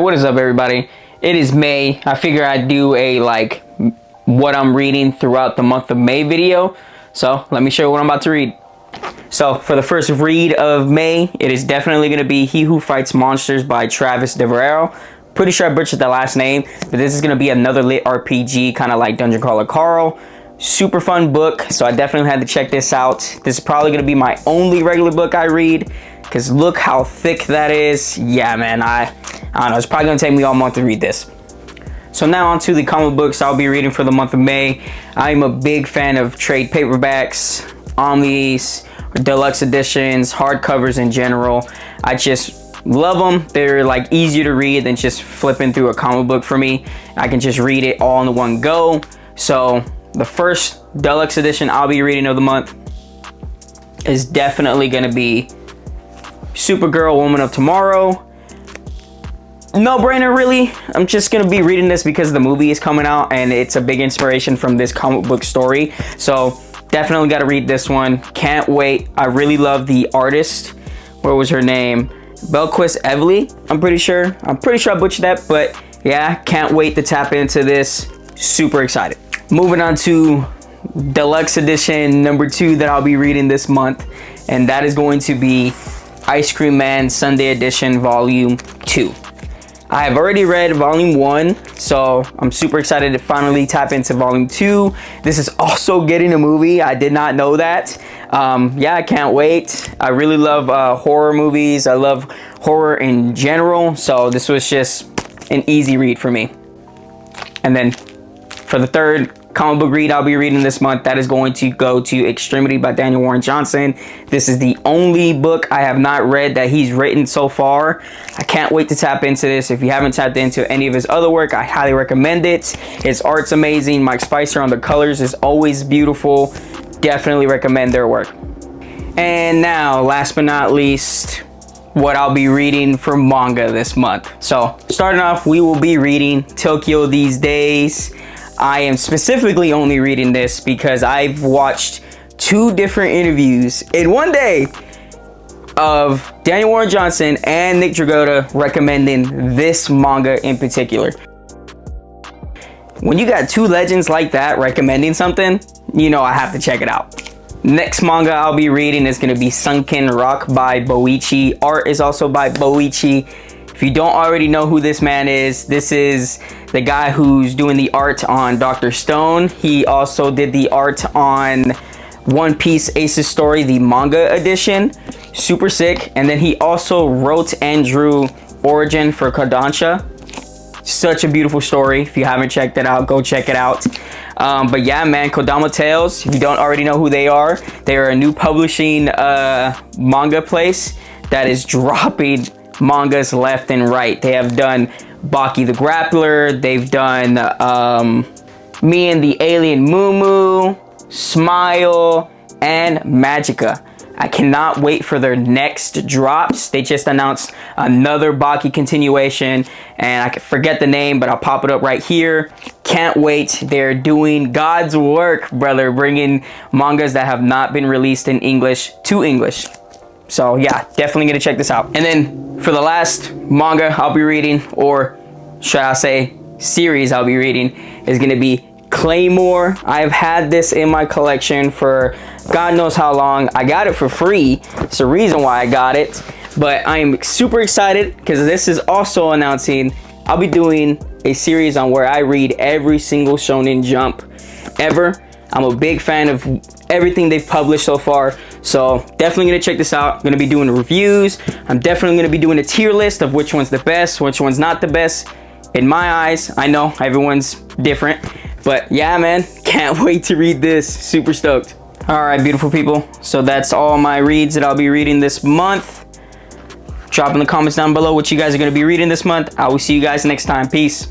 What is up, everybody? It is May. I figure I'd do a like what I'm reading throughout the month of May video. So let me show you what I'm about to read. So for the first read of May, it is definitely going to be He Who Fights Monsters by Travis DeVarero. Pretty sure I butchered the last name, but this is going to be another lit RPG, kind of like Dungeon Crawler Carl. Super fun book, so I definitely had to check this out. This is probably going to be my only regular book I read, because look how thick that is. Yeah, man, I don't know, it's probably going to take me all month to read this. So now on to the comic books I'll be reading for the month of May. I'm a big fan of trade paperbacks, omnis, deluxe editions, hardcovers in general. I just love them. They're like easier to read than just flipping through a comic book for me. I can just read it all in one go. So the first deluxe edition I'll be reading of the month is definitely going to be Supergirl Woman of Tomorrow. No brainer, really. I'm just gonna be reading this because the movie is coming out and it's a big inspiration from this comic book story. So definitely got to read this one. Can't wait. I really love the artist. What was her name? Belquist Evely. I'm pretty sure I butchered that, but yeah, can't wait to tap into this. Super excited. Moving on to deluxe edition number 2 that I'll be reading this month, and that is going to be Ice Cream Man Sunday Edition Volume 2. I have already read Volume 1, so I'm super excited to finally tap into Volume 2. This is also getting a movie. I did not know that. Yeah, I can't wait. I really love horror movies. I love horror in general, so this was just an easy read for me. And then for the third comic book read I'll be reading this month, that is going to go to Extremity by Daniel Warren Johnson. This is the only book I have not read that he's written so far. I can't wait to tap into this. If you haven't tapped into any of his other work, I highly recommend it. His art's amazing. Mike Spicer on the colors is always beautiful. Definitely recommend their work. And now, last but not least, what I'll be reading for manga this month. So starting off, we will be reading Tokyo These Days. I am specifically only reading this because I've watched 2 different interviews in one day of Daniel Warren Johnson and Nick Dragotta recommending this manga in particular. When you got 2 legends like that recommending something, you know I have to check it out. Next manga I'll be reading is going to be Sunken Rock by Boichi. Art is also by Boichi. If you don't already know who this man is, this is the guy who's doing the art on Dr. Stone. He also did the art on One Piece Ace's Story, the manga edition. Super sick. And then he also wrote and drew Origin for Kodansha. Such a beautiful story. If you haven't checked it out, go check it out. But yeah, man, Kodama Tales, if you don't already know who they are a new publishing manga place that is dropping mangas left and right. They have done Baki the Grappler, they've done Me and the Alien Moo, Smile, and Magica. I cannot wait for their next drops. They just announced another Baki continuation, and I can forget the name, but I'll pop it up right here. Can't wait. They're doing God's work, brother, bringing mangas that have not been released in English to English. So yeah, definitely gonna check this out. And then for the last manga I'll be reading, or should I say series I'll be reading, is gonna be Claymore. I've had this in my collection for God knows how long. I got it for free. It's the reason why I got it. But I am super excited because this is also announcing I'll be doing a series on where I read every single Shonen Jump ever. I'm a big fan of everything they've published so far, so definitely gonna check this out. I'm gonna be doing reviews. I'm definitely gonna be doing a tier list of which one's the best, which one's not the best in my eyes. I know everyone's different, but yeah, man, can't wait to read this. Super stoked. All right, beautiful people, so that's all my reads that I'll be reading this month. Drop in the comments down below what you guys are gonna be reading this month. I will see you guys next time. Peace.